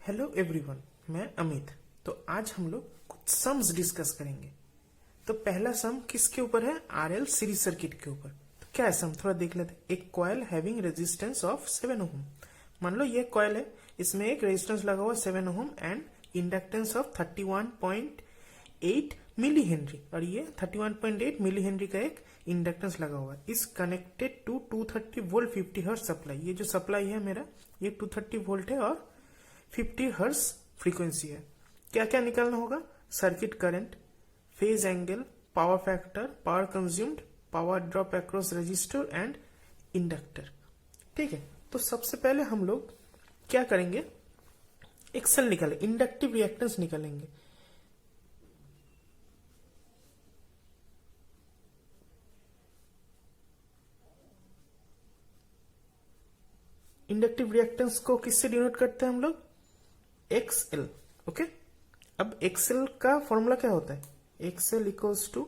Hello everyone, मैं अमित। तो आज हम लोग कुछ सम्स डिस्कस करेंगे। तो पहला सम किसके ऊपर है? आरएल सीरीज सर्किट के ऊपर। तो क्या है सम, थोड़ा देख लेते हैं। एक कॉइल हैविंग रेजिस्टेंस ऑफ 7 ओम। मान लो ये कॉइल है, इसमें एक रेजिस्टेंस लगा हुआ 7 ohm and inductance of 31.8 milli henry, और ये 31.8 मिली हेनरी का एक इंडक्टेंस लगा हुआ है। Is connected to 230 volt 50 hertz supply. ये जो सप्लाई है मेरा, ये 230 वोल्ट है और 50 हर्ट्ज फ्रीक्वेंसी है। क्या क्या निकालना होगा? Circuit current, phase angle, power factor, power consumed, power drop across register and inductor. ठीक है, तो सबसे पहले हम लोग क्या करेंगे? एक्सल निकालें, इंडक्टिव रिएक्टेंस निकालेंगे। इंडक्टिव रिएक्टेंस को किससे डिनोट करते हैं हम लोग? एक्सएल। ओके, अब एक्सएल का फॉर्मूला क्या होता है? XL equals to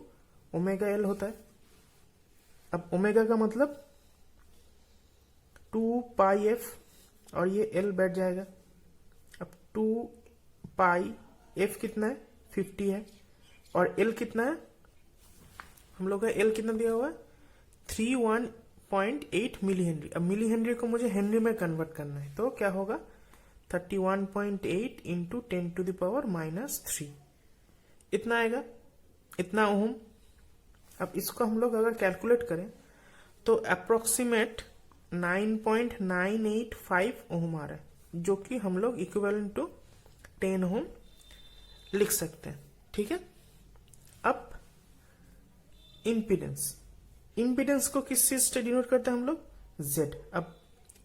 omega L होता है। अब ओमेगा का मतलब 2 पाई एफ, और ये एल बैठ जाएगा। अब 2 पाई एफ कितना है? 50 है, और एल कितना है हम लोग का? एल कितना दिया हुआ है? 31.8 मिली हेनरी। अब मिली हेनरी को मुझे हेनरी में कन्वर्ट करना है, तो क्या होगा? 31.8 इंटू 10⁻³ इतना आएगा, इतना ओम। अब इसको हम लोग अगर कैलकुलेट करें तो अप्रोक्सीमेट 9.985 ओम आ रहा है, जो कि हम लोग इक्विवेलेंट टू 10 ओम लिख सकते हैं। ठीक है, अब इंपीडेंस। इंपीडेंस को किस चीज से डिनोट करते हैं हम लोग? जेड। अब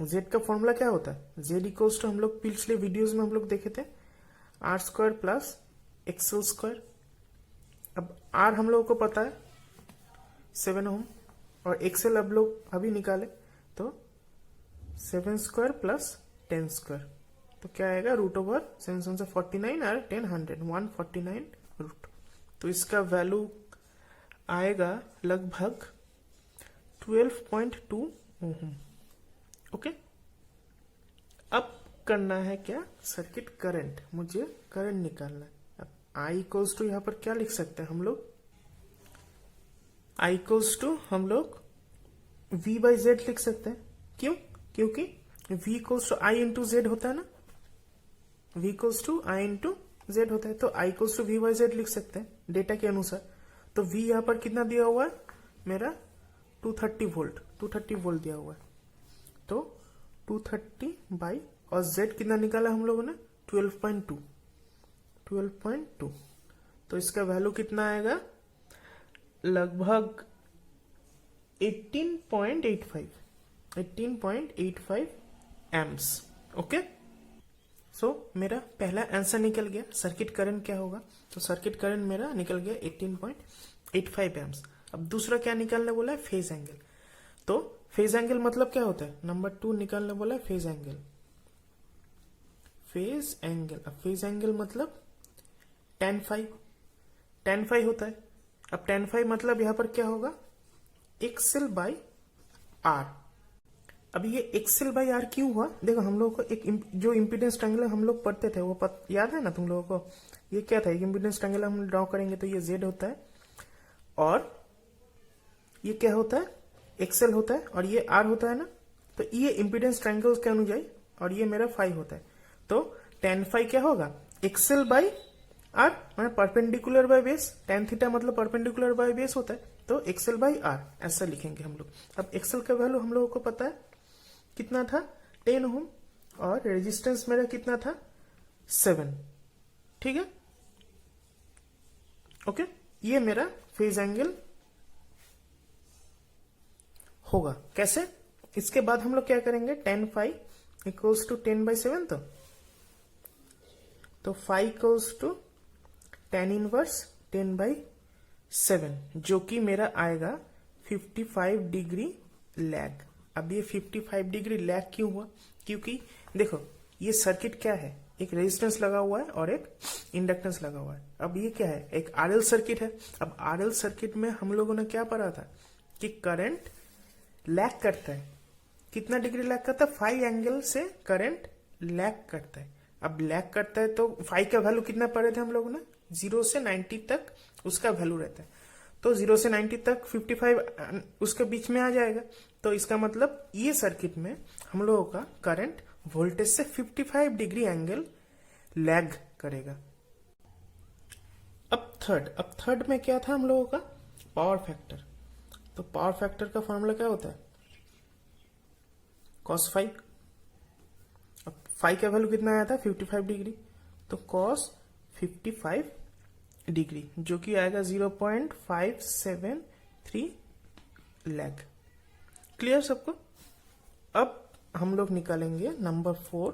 जेड का फॉर्मूला क्या होता है? जेड इक्वल्स टू, हम लोग पिछले वीडियोस में हम लोग देखे थे, R square plus XL square. अब आर हम लोगों को पता है 7 ओम, और एक्सएल अब लोग अभी निकाले तो 7 स्क्वायर प्लस 10 स्क्वायर। तो क्या आएगा? √7 से 49 और 10 100 149 रूट। तो इसका वैल्यू आएगा लगभग 12.2 ओम। ओके, अब करना है क्या? Circuit current. मुझे करंट निकालना है। अब I इक्वल्स टू, यहां पर क्या लिख सकते हैं हम लोग? I इक्वल्स टू हम लोग V/Z लिख सकते हैं। क्यों? क्योंकि V equals to I into Z होता है ना। V equals to I into Z होता है, तो I इक्वल्स टू V/Z लिख सकते हैं डेटा के अनुसार। तो V यहां पर कितना दिया हुआ है मेरा? 230 वोल्ट दिया हुआ है। तो 230 बाई, और Z कितना निकाला हम लोगों ने? 12.2। तो इसका वैल्यू कितना आएगा? लगभग 18.85 एम्प्स। ओके, सो मेरा पहला आंसर निकल गया। सर्किट करंट क्या होगा? तो सर्किट करंट मेरा निकल गया 18.85 एम्प्स। अब दूसरा क्या निकालने बोला है? Phase angle. तो फेज एंगल मतलब क्या होता है? नंबर 2 निकालने बोला है फेज एंगल। फेज एंगल, अब फेज एंगल मतलब tan फाइव होता है। अब tan फाइव मतलब यहां पर क्या होगा? XL by R. अब ये एक्सएल बाई आर क्यों हुआ? देखो, हम लोगों को एक जो इम्पीडेंस ट्रायंगल हम लोग पढ़ते थे वो याद है ना तुम लोगों को? ये क्या था? एक इम्पीडेंस ट्रायंगल हम ड्रॉ करेंगे तो ये जेड होता है, और ये क्या होता है? एक्सएल होता है, और ये आर होता है ना। तो ये इम्पीडेंस ट्रायंगल के अनुजाई, और ये मेरा फाइव होता है। तो tan फाइव क्या होगा? एक्सएल बाई आर, मतलब perpendicular by base. tan theta मतलब परपेंडिकुलर बाय बेस होता है, तो एक्सएल बाई आर ऐसा लिखेंगे हम लोग। अब एक्सएल का वैल्यू हम लोगों को पता है कितना था? 10 ओम, और रेजिस्टेंस मेरा कितना था? 7। ठीक है, ओके, ये मेरा फेज एंगल होगा। कैसे? इसके बाद हम लोग क्या करेंगे? tan five equals to 10/7। तो 5 इक्वल्स टू tan इनवर्स 10/7, जो कि मेरा आएगा 55 डिग्री लैग। अब ये 55 डिग्री लैग क्यों हुआ? क्योंकि देखो, ये सर्किट क्या है? एक रेजिस्टेंस लगा हुआ है और एक इंडक्टेंस लगा हुआ है। अब ये क्या है? एक आरएल सर्किट है। अब आरएल सर्किट में हम लोगों ने क्या पढ़ा था कि करंट लैग करता है। कितना डिग्री लैग करता है? 5 एंगल से करंट लैग करता है। अब लैग करता है तो फाई का वैल्यू कितना पढ़े थे हम लोग ने, 0 से 90 तक उसका वैल्यू रहता है। तो 0 से 90 तक 55 उसके बीच में आ जाएगा। तो इसका मतलब ये सर्किट में हम लोगों का करंट वोल्टेज से 55 डिग्री एंगल लैग करेगा। अब थर्ड में क्या था हम लोगों का, पावर फैक्टर। तो पावर फैक्टर का फॉर्मूला क्या होता है, cos फाई। अब फाई का वैल्यू कितना आया था, 55 डिग्री, तो cos 55 डिग्री जो कि आएगा 0.573 लैग। क्लियर सबको। अब हम लोग निकालेंगे नंबर 4,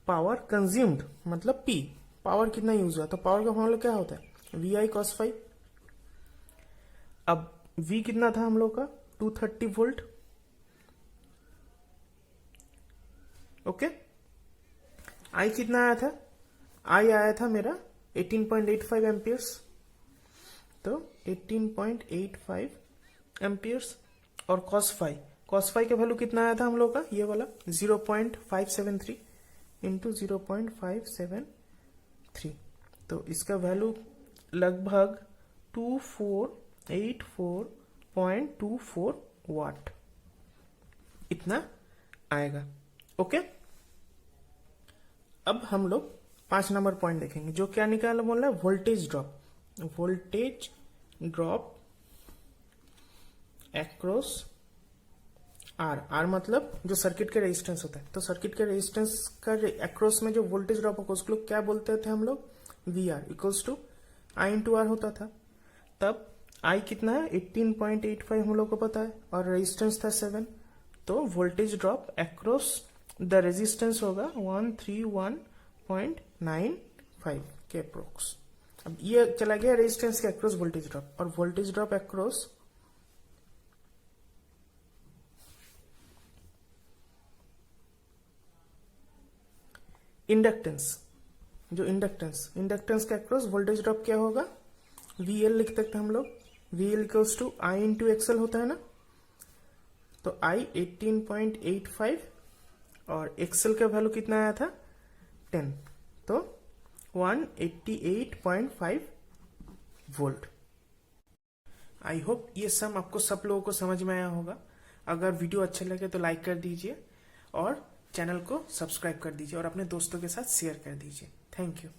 पावर कंज्यूम्ड मतलब P, पावर कितना यूज हुआ। तो पावर का फॉर्मूला क्या होता है, VI cos फाई। अब V कितना था हम लोग का, 230 वोल्ट। ओके, I कितना आया था, I आया था मेरा 18.85 एम्पियर्स। तो 18.85 एम्पियर्स। और cos फाई का वैल्यू कितना आया था हम लोग का, ये वाला 0.573 इंटू 0.573। तो इसका वैल्यू लगभग 2484.24 वाट इतना आएगा। ओके, अब हम लोग 5 नंबर पॉइंट देखेंगे, जो क्या निकालना बोल रहा है, voltage drop. Voltage drop across R मतलब जो सर्किट के रेजिस्टेंस होता है। तो सर्किट के रेजिस्टेंस का एक्रॉस में जो वोल्टेज ड्रॉप होगा उसको क्या बोलते थे हम लोग, V R equals to I into R होता था। तब आई कितना है, 18.85 हम लोग को पता है, और रेजिस्टेंस था 7। तो voltage drop across the resistance होगा 131.95 के अप्रोक्स। अब ये चला गया रेजिस्टेंस के अक्रॉस वोल्टेज ड्रॉप, और वोल्टेज ड्रॉप अक्रॉस इंडक्टेंस। जो इंडक्टेंस के अक्रॉस वोल्टेज ड्रॉप क्या होगा, VL लिख सकते हैं हम लोग, VL equals to I into XL होता है ना। तो आई 18.85 और एक्सएल का वैल्यू कितना आया था, 10। तो 188.5 वोल्ट। आई होप ये सम आपको सब लोगों को समझ में आया होगा। अगर वीडियो अच्छा लगे तो लाइक कर दीजिए और चैनल को सब्सक्राइब कर दीजिए और अपने दोस्तों के साथ शेयर कर दीजिए। Thank you.